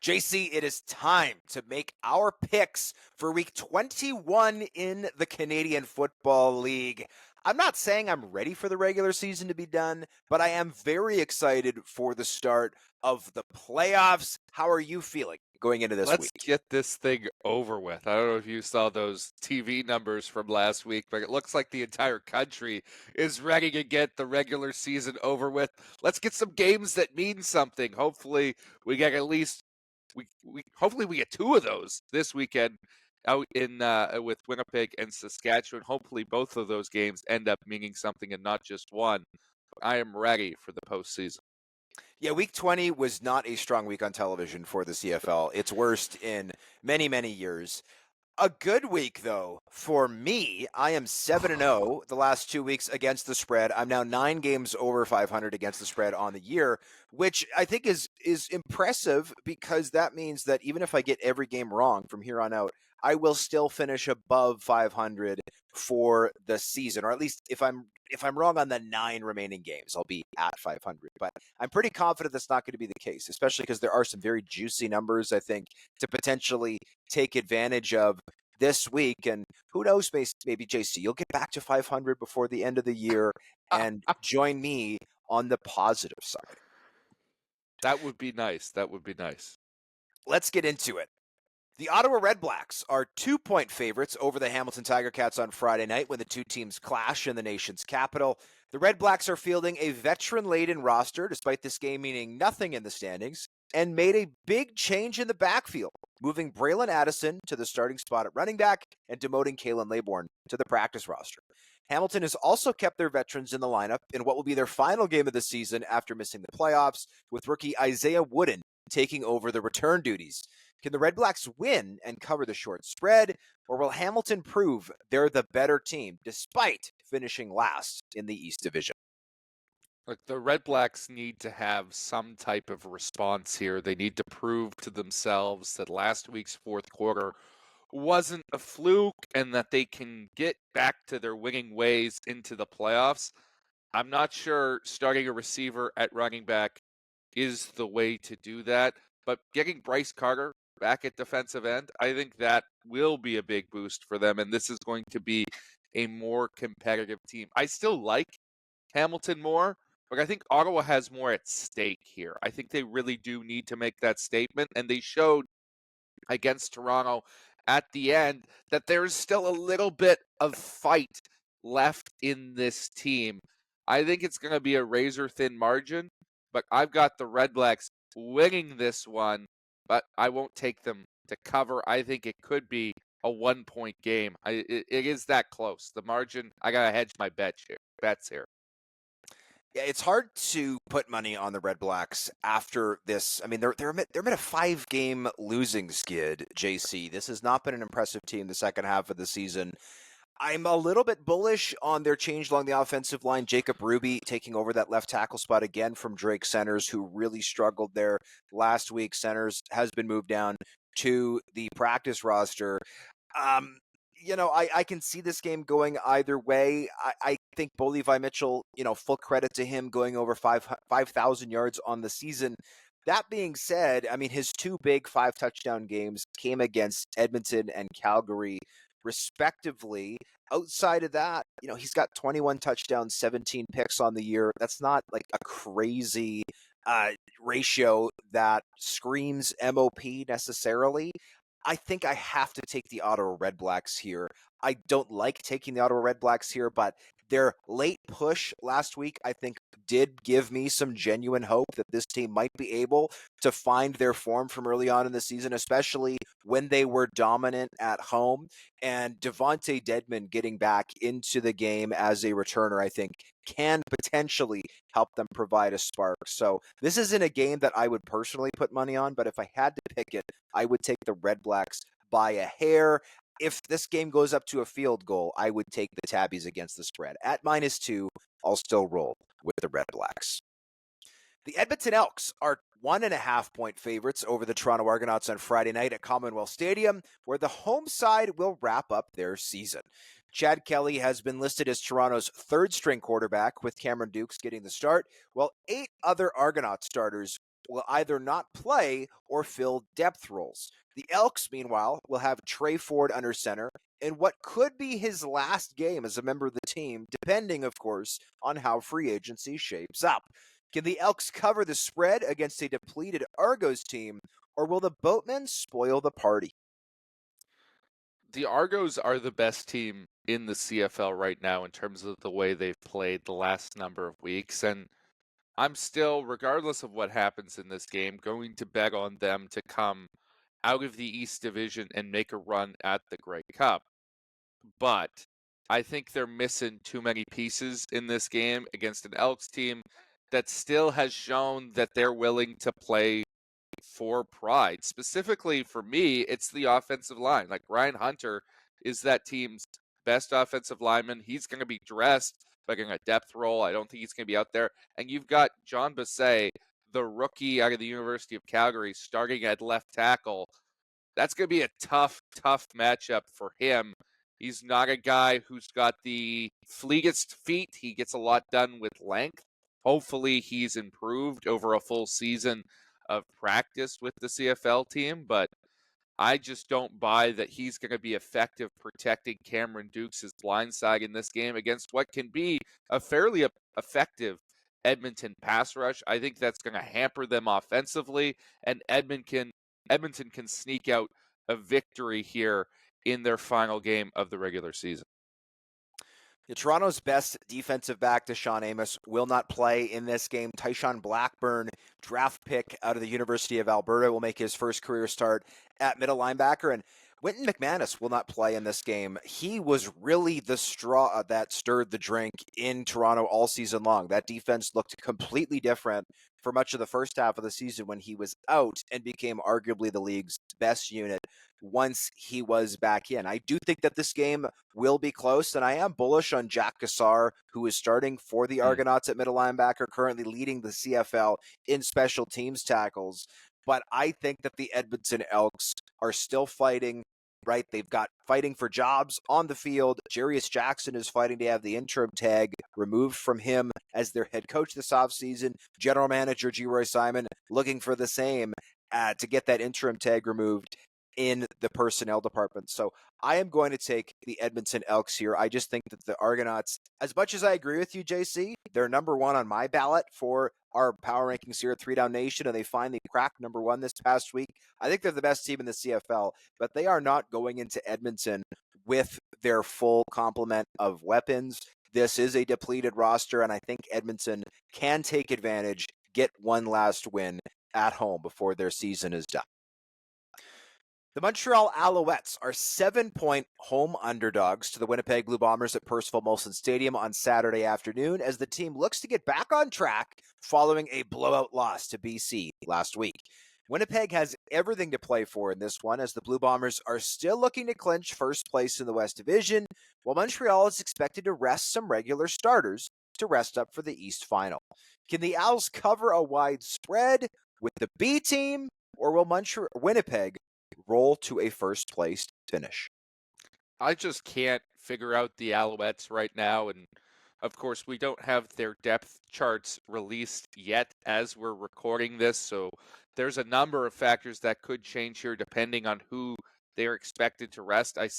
JC, it is time to make our picks for week 21 in the Canadian Football League. I'm not saying I'm ready for the regular season to be done, but I am very excited for the start of the playoffs. How are you feeling going into this Let's week? get this thing over with. I don't know if you saw those TV numbers from last week, but it looks like the entire country is ready to get the regular season over with. Let's get some games that mean something. Hopefully, we get at least hopefully we get two of those this weekend out in with Winnipeg and Saskatchewan. Hopefully, both of those games end up meaning something and not just one. I am ready for the postseason. Yeah, week 20 was not a strong week on television for the CFL. Its worst in many, many years. A good week, though, for me. I am 7-0 the last 2 weeks against the spread. I'm now 9 games over 500 against the spread on the year, which I think is impressive because that means that even if I get every game wrong from here on out, I will still finish above 500 for the season, or at least if I'm wrong on the 9 remaining games, I'll be at 500. But I'm pretty confident that's not going to be the case, especially because there are some very juicy numbers, I think, to potentially take advantage of this week. And who knows, maybe JC, you'll get back to 500 before the end of the year and join me on the positive side. That would be nice. That would be nice. Let's get into it. The Ottawa Redblacks are 2-point favorites over the Hamilton Tiger Cats on Friday night when the two teams clash in the nation's capital. The Redblacks are fielding a veteran-laden roster, despite this game meaning nothing in the standings, and made a big change in the backfield, moving Braylon Addison to the starting spot at running back and demoting Kalen Laybourne to the practice roster. Hamilton has also kept their veterans in the lineup in what will be their final game of the season after missing the playoffs, with rookie Isaiah Wooden taking over the return duties. Can the Redblacks win and cover the short spread, or will Hamilton prove they're the better team despite finishing last in the East Division? Look, the Redblacks need to have some type of response here. They need to prove to themselves that last week's fourth quarter wasn't a fluke and that they can get back to their winning ways into the playoffs. I'm not sure starting a receiver at running back is the way to do that, but getting Bryce Carter back at defensive end, I think that will be a big boost for them, and this is going to be a more competitive team. I still like Hamilton more, but I think Ottawa has more at stake here. I think they really do need to make that statement, and they showed against Toronto at the end that there is still a little bit of fight left in this team. I think it's going to be a razor thin margin, but I've got the Redblacks winning this one, but I won't take them to cover. I think it could be a 1-point game. It is that close. The margin, I got to hedge my bets here. Yeah, it's hard to put money on the Redblacks after this. I mean, they're amid a 5-game losing skid. JC, this has not been an impressive team the second half of the season. I'm a little bit bullish on their change along the offensive line. Jacob Ruby taking over that left tackle spot again from Drake Centers, who really struggled there last week. Centers has been moved down to the practice roster. Um, I can see this game going either way. I think Bo Levi Mitchell, full credit to him going over 5,000 yards on the season. That being said, I mean, his two big 5-touchdown games came against Edmonton and Calgary, respectively. Outside of that, he's got 21 touchdowns, 17 picks on the year. That's not like a crazy ratio that screams MOP necessarily. I think I have to take the Ottawa Redblacks here. I don't like taking the Ottawa Redblacks here, but their late push last week, I think, did give me some genuine hope that this team might be able to find their form from early on in the season, especially when they were dominant at home. And Devontae Dedmon getting back into the game as a returner, I think, can potentially help them provide a spark. So this isn't a game that I would personally put money on, but if I had to pick it, I would take the Redblacks by a hair. If this game goes up to a field goal, I would take the Tabbies against the spread. At -2, I'll still roll with the Redblacks. The Edmonton Elks are 1.5-point favorites over the Toronto Argonauts on Friday night at Commonwealth Stadium, where the home side will wrap up their season. Chad Kelly has been listed as Toronto's third-string quarterback, with Cameron Dukes getting the start, while 8 other Argonaut starters will either not play or fill depth roles. The Elks, meanwhile, will have Trey Ford under center in what could be his last game as a member of the team, depending, of course, on how free agency shapes up. Can the Elks cover the spread against a depleted Argos team, or will the Boatmen spoil the party? The Argos are the best team in the CFL right now in terms of the way they've played the last number of weeks. And I'm still, regardless of what happens in this game, going to bet on them to come out of the East Division and make a run at the Grey Cup. But I think they're missing too many pieces in this game against an Elks team that still has shown that they're willing to play for pride. Specifically for me, it's the offensive line. Like Ryan Hunter is that team's best offensive lineman. He's going to be dressed like in a depth role. I don't think he's going to be out there. And you've got John Bassett, the rookie out of the University of Calgary, starting at left tackle. That's going to be a tough matchup for him. He's not a guy who's got the fleetest feet. He gets a lot done with length. Hopefully he's improved over a full season of practice with the CFL team, but I just don't buy that he's going to be effective protecting Cameron Dukes' blind side in this game against what can be a fairly effective Edmonton pass rush. I think that's going to hamper them offensively, and Edmonton can sneak out a victory here in their final game of the regular season. Toronto's best defensive back, Deshaun Amos, will not play in this game. Tyshawn Blackburn, draft pick out of the University of Alberta, will make his first career start at middle linebacker. And Wynton McManus will not play in this game. He was really the straw that stirred the drink in Toronto all season long. That defense looked completely different for much of the first half of the season when he was out and became arguably the league's best unit once he was back in. I do think that this game will be close, and I am bullish on Jack Cassar, who is starting for the Argonauts at middle linebacker, currently leading the CFL in special teams tackles. But I think that the Edmonton Elks are still fighting, right? They've got fighting for jobs on the field. Jarius Jackson is fighting to have the interim tag removed from him as their head coach this offseason. General manager G. Roy Simon looking for the same to get that interim tag removed in the personnel department. So I am going to take the Edmonton Elks here. I just think that the Argonauts, as much as I agree with you, JC, they're number one on my ballot for our power rankings here at 3 Down Nation, and they finally cracked number one this past week. I think they're the best team in the CFL, but they are not going into Edmonton with their full complement of weapons. This is a depleted roster, and I think Edmonton can take advantage, get one last win at home before their season is done. The Montreal Alouettes are 7-point home underdogs to the Winnipeg Blue Bombers at Percival Molson Stadium on Saturday afternoon as the team looks to get back on track following a blowout loss to BC last week. Winnipeg has everything to play for in this one as the Blue Bombers are still looking to clinch first place in the West Division, while Montreal is expected to rest some regular starters to rest up for the East Final. Can the Owls cover a wide spread with the B team, or will Winnipeg roll to a first place finish? I just can't figure out the Alouettes right now, and of course we don't have their depth charts released yet as we're recording this, so there's a number of factors that could change here depending on who they're expected to rest. I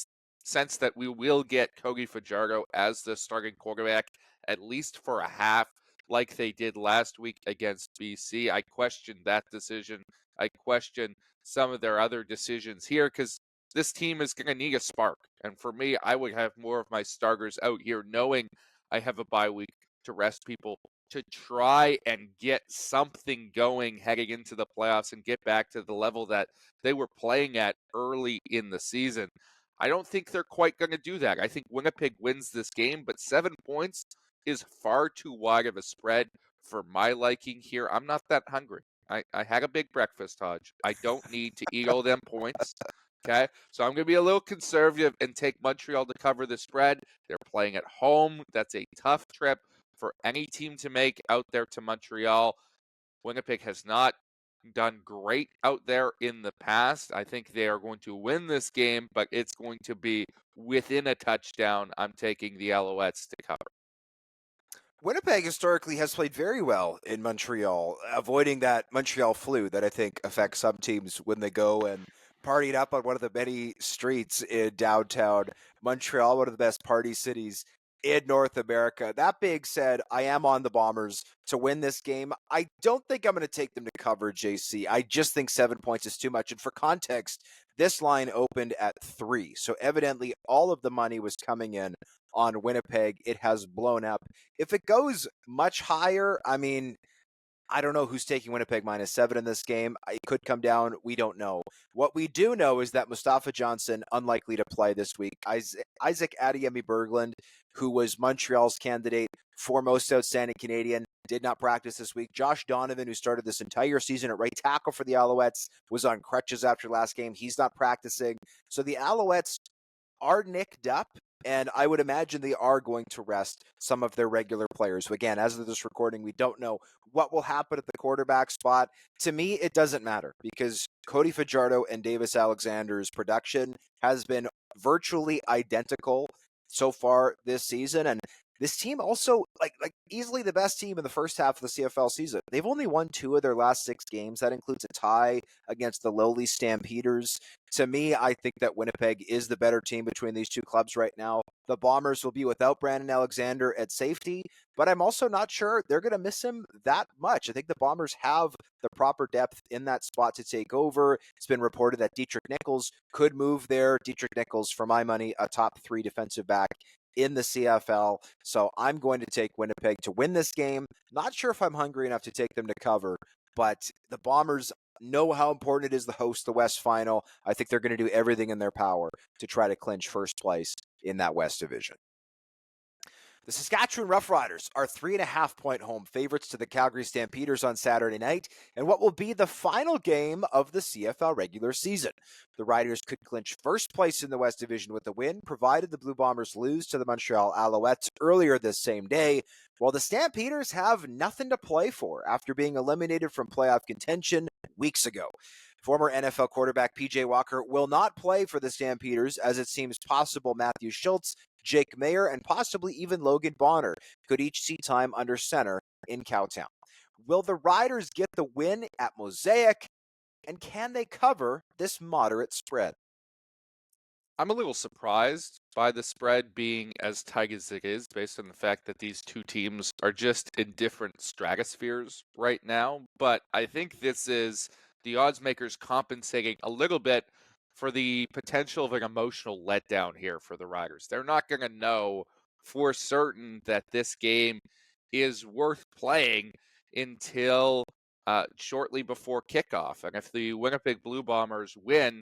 sense that we will get Cody Fajardo as the starting quarterback at least for a half like they did last week against BC. I question that decision. I question some of their other decisions here because this team is going to need a spark. And for me, I would have more of my starters out here knowing I have a bye week to rest people to try and get something going heading into the playoffs and get back to the level that they were playing at early in the season. I don't think they're quite going to do that. I think Winnipeg wins this game, but 7 points is far too wide of a spread for my liking here. I'm not that hungry. I had a big breakfast, Hodge. I don't need to eat all them points. Okay, so I'm going to be a little conservative and take Montreal to cover the spread. They're playing at home. That's a tough trip for any team to make out there to Montreal. Winnipeg has not done great out there in the past. I think they are going to win this game, but it's going to be within a touchdown. I'm taking the Alouettes to cover. Winnipeg historically has played very well in Montreal, avoiding that Montreal flu that I think affects some teams when they go and party it up on one of the many streets in downtown Montreal, one of the best party cities in North America. That being said, I am on the Bombers to win this game. I don't think I'm going to take them to cover, JC. I just think 7 points is too much. And for context, this line opened at 3. So evidently all of the money was coming in on Winnipeg. It has blown up. If it goes much higher, I mean, I don't know who's taking Winnipeg -7 in this game. It could come down. We don't know. What we do know is that Mustafa Johnson, unlikely to play this week. Isaac Adeyemi-Berglund, who was Montreal's candidate for most outstanding Canadian, did not practice this week. Josh Donovan, who started this entire season at right tackle for the Alouettes, was on crutches after last game. He's not practicing. So the Alouettes are nicked up, and I would imagine they are going to rest some of their regular players. So again, as of this recording, we don't know what will happen at the quarterback spot. To me, it doesn't matter because Cody Fajardo and Davis Alexander's production has been virtually identical so far this season, and this team also like easily the best team in the first half of the CFL season. They've only won 2 of their last 6 games. That includes a tie against the lowly Stampeders. To me, I think that Winnipeg is the better team between these two clubs right now. The Bombers will be without Brandon Alexander at safety, but I'm also not sure they're going to miss him that much. I think the Bombers have the proper depth in that spot to take over. It's been reported that Dietrich Nichols could move there. Dietrich Nichols, for my money, a top 3 defensive back in the CFL. So I'm going to take Winnipeg to win this game. Not sure if I'm hungry enough to take them to cover, but the Bombers know how important it is to host the West Final. I think they're going to do everything in their power to try to clinch first place in that West Division. The Saskatchewan Roughriders are 3.5-point home favorites to the Calgary Stampeders on Saturday night in what will be the final game of the CFL regular season. The Riders could clinch first place in the West Division with a win, provided the Blue Bombers lose to the Montreal Alouettes earlier this same day, while the Stampeders have nothing to play for after being eliminated from playoff contention weeks ago. Former NFL quarterback P.J. Walker will not play for the Stampeders, as it seems possible Matthew Schultz, Jake Mayer, and possibly even Logan Bonner could each see time under center in Cowtown. Will the Riders get the win at Mosaic, and can they cover this moderate spread? I'm a little surprised by the spread being as tight as it is, based on the fact that these two teams are just in different stratospheres right now. But I think this is the odds makers compensating a little bit for the potential of an emotional letdown here for the Riders. They're not going to know for certain that this game is worth playing until shortly before kickoff. And if the Winnipeg Blue Bombers win,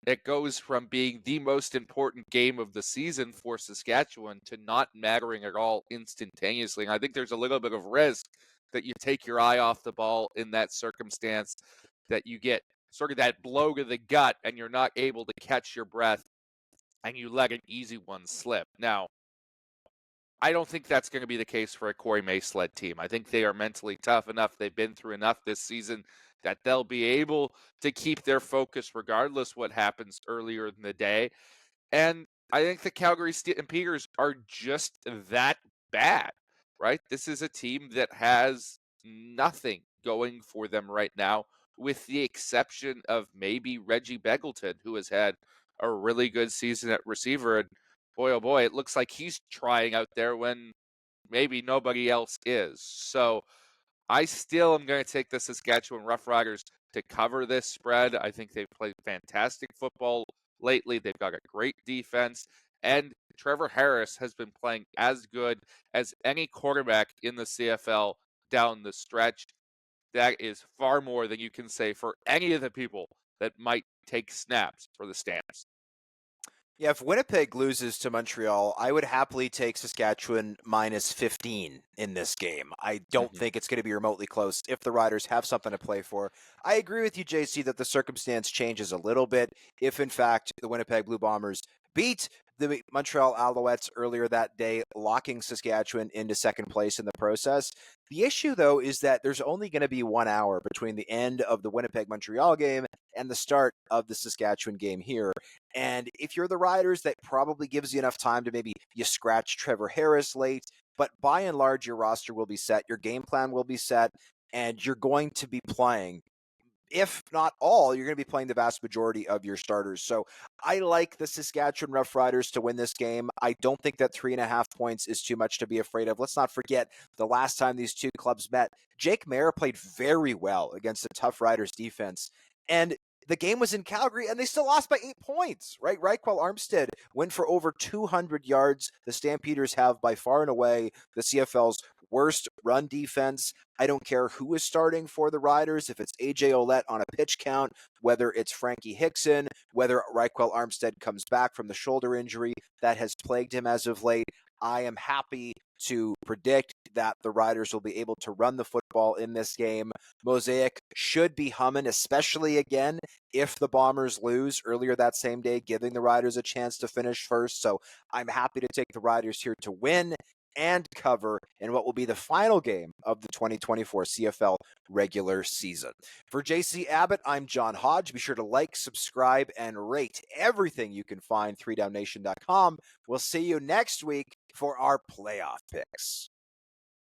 it goes from being the most important game of the season for Saskatchewan to not mattering at all instantaneously. And I think there's a little bit of risk that you take your eye off the ball in that circumstance, that you get sort of that blow to the gut and you're not able to catch your breath and you let an easy one slip. Now, I don't think that's going to be the case for a Corey Mace-led team. I think they are mentally tough enough. They've been through enough this season that they'll be able to keep their focus regardless what happens earlier in the day. And I think the Calgary Stampeders are just that bad, right? This is a team that has nothing going for them right now, with the exception of maybe Reggie Beggleton, who has had a really good season at receiver. And boy, oh boy, it looks like he's trying out there when maybe nobody else is. So I still am going to take the Saskatchewan Roughriders to cover this spread. I think they've played fantastic football lately. They've got a great defense. And Trevor Harris has been playing as good as any quarterback in the CFL down the stretch. That is far more than you can say for any of the people that might take snaps for the Stamps. Yeah, if Winnipeg loses to Montreal, I would happily take Saskatchewan -15 in this game. I don't think it's going to be remotely close if the Riders have something to play for. I agree with you, JC, that the circumstance changes a little bit if, in fact, the Winnipeg Blue Bombers beat the Montreal Alouettes earlier that day, locking Saskatchewan into second place in the process. The issue, though, is that there's only going to be 1 hour between the end of the Winnipeg-Montreal game and the start of the Saskatchewan game here. And if you're the Riders, that probably gives you enough time to maybe you scratch Trevor Harris late. but by and large, your roster will be set, your game plan will be set, and you're going to be playing, if not all, you're going to be playing the vast majority of your starters. So I like the Saskatchewan Roughriders to win this game. I don't think that 3.5 points is too much to be afraid of. Let's not forget the last time these two clubs met, Jake Maier played very well against the Tough Riders defense. And the game was in Calgary, and they still lost by 8 points, right? Reichwell Armstead went for over 200 yards. The Stampeders have by far and away the CFL's worst run defense. I don't care who is starting for the Riders, if it's AJ Ouellette on a pitch count, whether it's Frankie Hickson, whether Reichwell Armstead comes back from the shoulder injury that has plagued him as of late. I am happy to predict that the Riders will be able to run the football in this game. Mosaic should be humming, especially again if the Bombers lose earlier that same day, giving the Riders a chance to finish first. So I'm happy to take the Riders here to win and cover in what will be the final game of the 2024 CFL regular season. For JC Abbott, I'm John Hodge. Be sure to like, subscribe, and rate everything you can find 3downnation.com. We'll see you next week for our playoff picks.